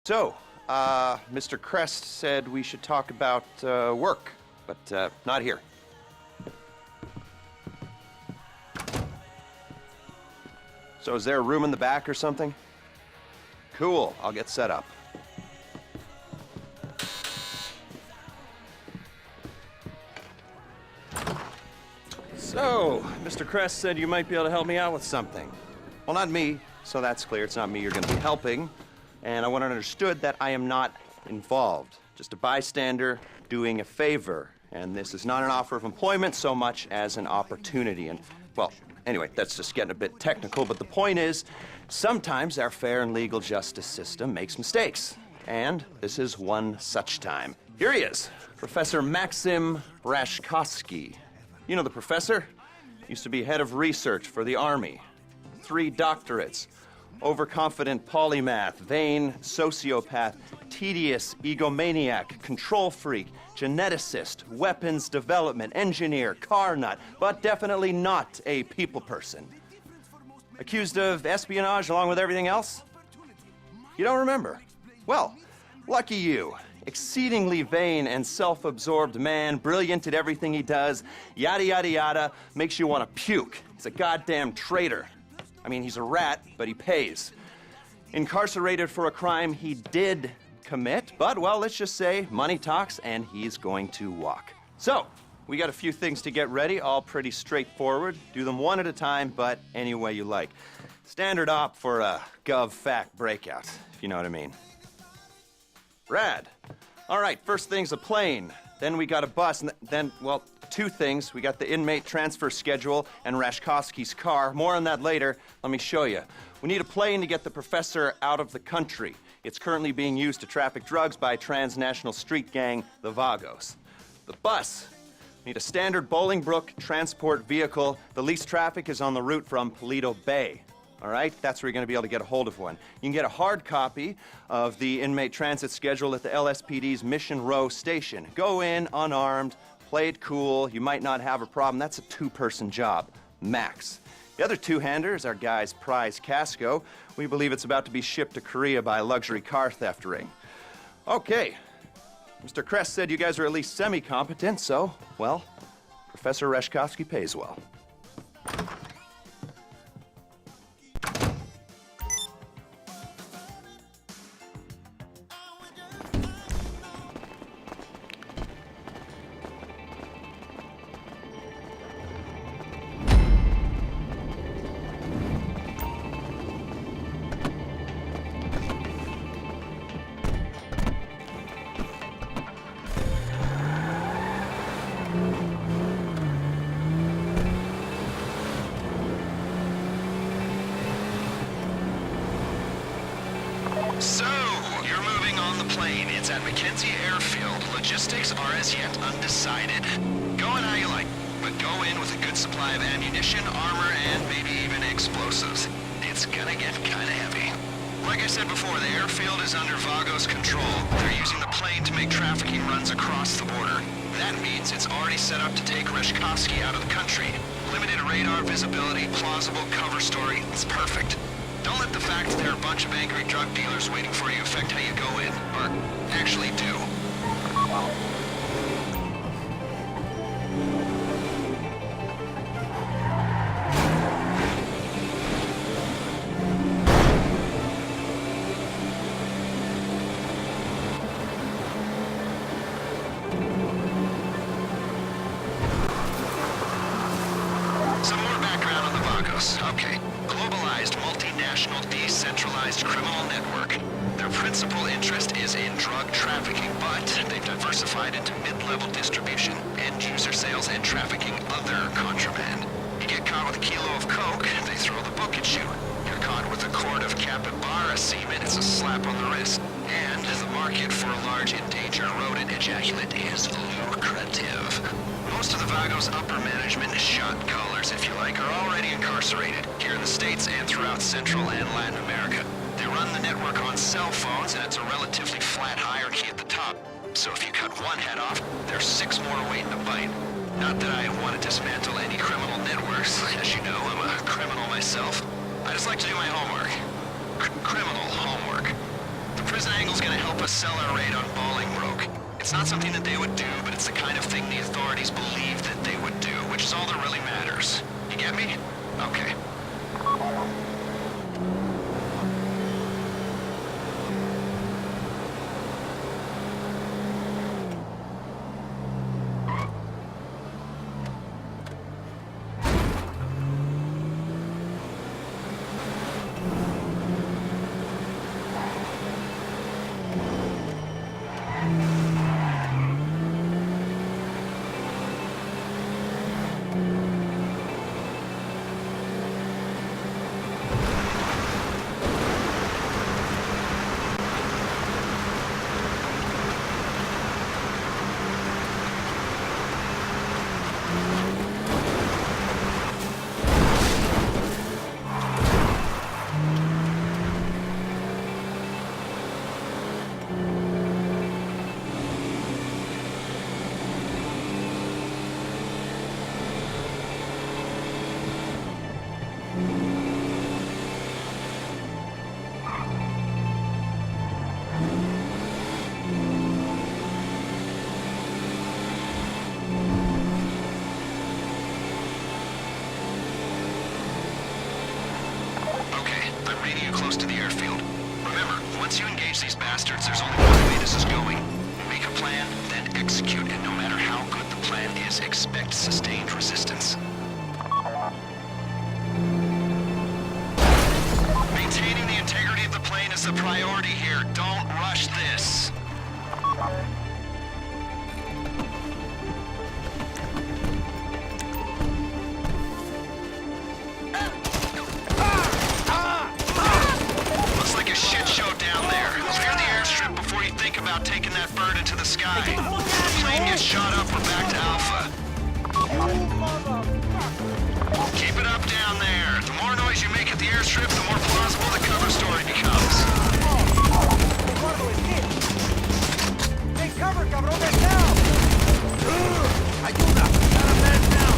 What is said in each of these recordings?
So, Mr. Crest said we should talk about work, but not here. So is there a room in the back or something? Cool, I'll get set up. So, Mr. Crest said you might be able to help me out with something. Well, not me, so that's clear. It's not me you're going to be helping. And I want it understood that I am not involved. Just a bystander doing a favor. And this is not an offer of employment so much as an opportunity. And, well, anyway, that's just getting a bit technical, but the point is, sometimes our fair and legal justice system makes mistakes. And this is one such time. Here he is, Professor Maxim Rashkovsky. You know the professor? Used to be head of research for the Army. 3 doctorates. Overconfident polymath, vain sociopath, tedious egomaniac, control freak, geneticist, weapons development, engineer, car nut, but definitely not a people person. Accused of espionage along with everything else? You don't remember? Well, lucky you. Exceedingly vain and self-absorbed man, brilliant at everything he does, yada yada yada, makes you want to puke. He's a goddamn traitor. I mean, he's a rat, but he pays. Incarcerated for a crime he did commit, but, well, let's just say money talks and he's going to walk. So, we got a few things to get ready, all pretty straightforward. Do them one at a time, but any way you like. Standard op for a gov-fact breakout, if you know what I mean. Rad. All right, first thing's a plane. Then we got a bus, and then, well, 2 things. We got the inmate transfer schedule and Rashkovsky's car. More on that later. Let me show you. We need a plane to get the professor out of the country. It's currently being used to traffic drugs by transnational street gang, the Vagos. The bus. We need a standard Bolingbrook transport vehicle. The least traffic is on the route from Paleto Bay. All right, that's where you're going to be able to get a hold of one. You can get a hard copy of the inmate transit schedule at the LSPD's Mission Row station. Go in unarmed, play it cool, you might not have a problem. That's a 2-person job, max. The other 2-hander is our guy's prize Casco. We believe it's about to be shipped to Korea by a luxury car theft ring. Okay, Mr. Crest said you guys are at least semi-competent, so, well, Professor Rashkovsky pays well. So, you're moving on the plane. It's at McKenzie Airfield. Logistics are as yet undecided. Go in how you like, but go in with a good supply of ammunition, armor, and maybe even explosives. It's gonna get kinda heavy. Like I said before, the airfield is under Vagos' control. They're using the plane to make trafficking runs across the border. That means it's already set up to take Rashkovsky out of the country. Limited radar visibility, plausible cover story. It's perfect. Don't let the fact that there are a bunch of angry drug dealers waiting for you affect how you go in, or actually do. Some more background on the Vagos. Okay. Globalized, multinational, decentralized criminal network. Their principal interest is in drug trafficking, but they've diversified into mid-level distribution, end-user sales, and trafficking other contraband. You get caught with a kilo of coke, they throw the book at you. You're caught with a quart of capybara semen, it's a slap on the wrist. And the market for a large endangered rodent ejaculate is lucrative. Most of the Vagos' upper management, shot callers if you like, are already incarcerated here in the States and throughout Central and Latin America. They run the network on cell phones, and it's a relatively flat hierarchy at the top. So if you cut one head off, there's 6 more waiting to bite. Not that I want to dismantle any criminal networks. As you know, I'm a criminal myself. I just like to do my homework. Criminal homework. The prison angle's gonna help us sell our raid on Bolingbroke. It's not something that they would do, but it's the kind of thing the authorities believe that they would do, which is all that really matters. You get me? Okay. Close to the airfield. Remember, once you engage these bastards, there's only one way this is going. Make a plan, then execute, and no matter how good the plan is, expect sustained resistance. Maintaining the integrity of the plane is the priority here. Don't rush this. Taking that bird into the sky. If the plane gets shot up, we're back to Alpha. Keep it up down there. The more noise you make at the airstrip, the more plausible the cover story becomes. Take cover, cabrón, get down! Ayuda! Got a man down!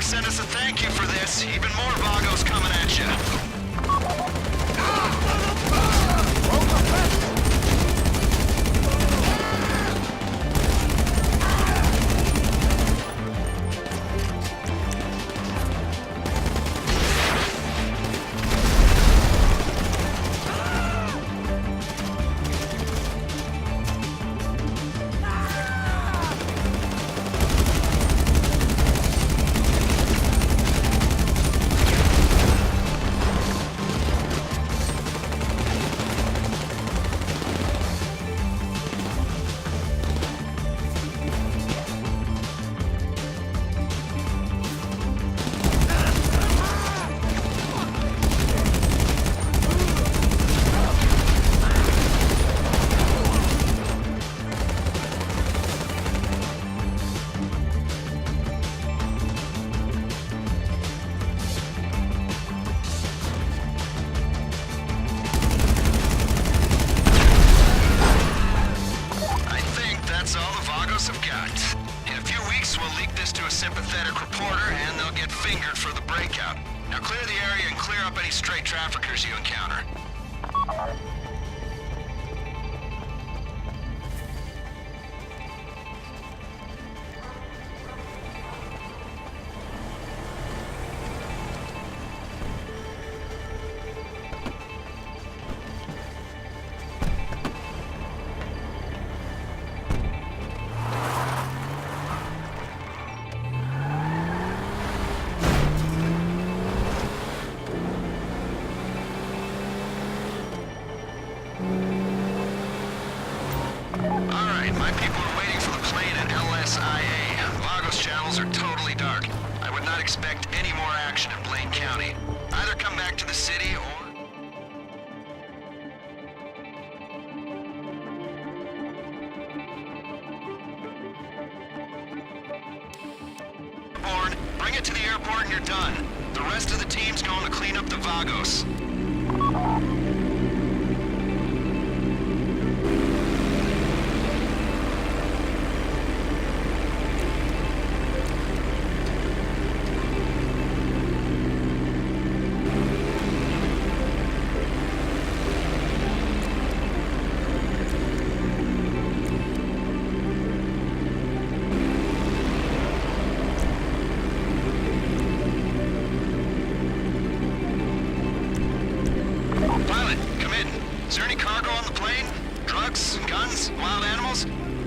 Send us a thank you for this. Even more Vagos coming at you. sympathetic reporter, and they'll get fingered for the breakout. Now Now clear the area and clear up any stray traffickers you encounter. Alright, my people are waiting for the plane at LSIA. Vagos channels are totally dark. I would not expect any more action in Blaine County. Either come back to the city or... Bring it to the airport and you're done. The rest of the team's going to clean up the Vagos.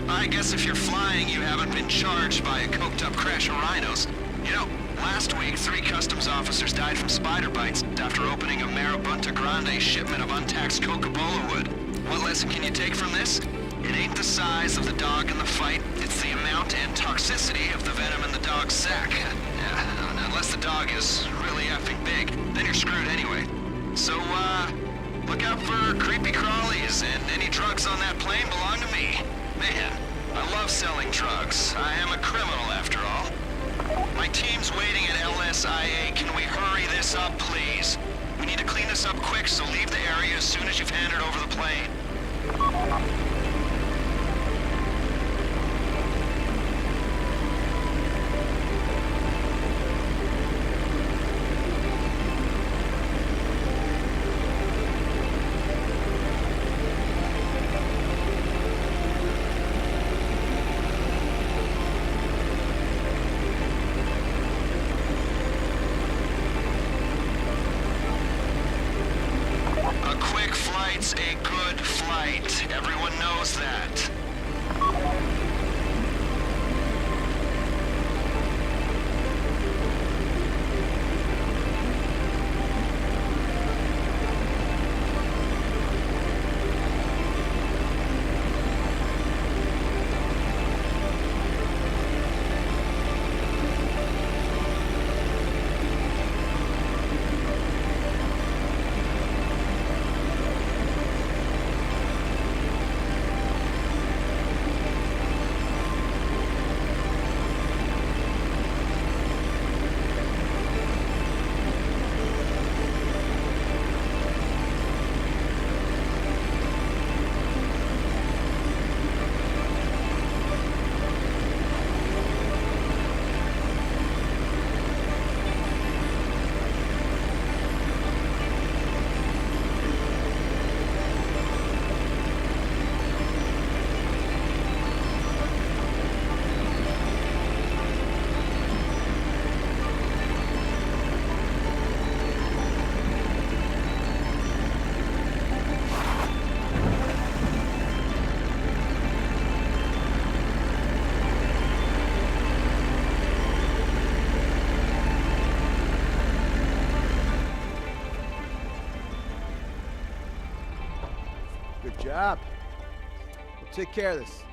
I guess if you're flying, you haven't been charged by a coked-up crash of rhinos. You know, last week, 3 customs officers died from spider bites after opening a Marabunta Grande shipment of untaxed Coca-Cola wood. What lesson can you take from this? It ain't the size of the dog in the fight, it's the amount and toxicity of the venom in the dog's sack. Unless the dog is really effing big, then you're screwed anyway. So, look out for creepy crawlies, and any drugs on that plane belong to me. Man, I love selling drugs. I am a criminal, after all. My team's waiting at LSIA. Can we hurry this up, please? We need to clean this up quick, so leave the area as soon as you've handed over the plane. It's a good flight. Everyone knows that. Good job. We'll take care of this.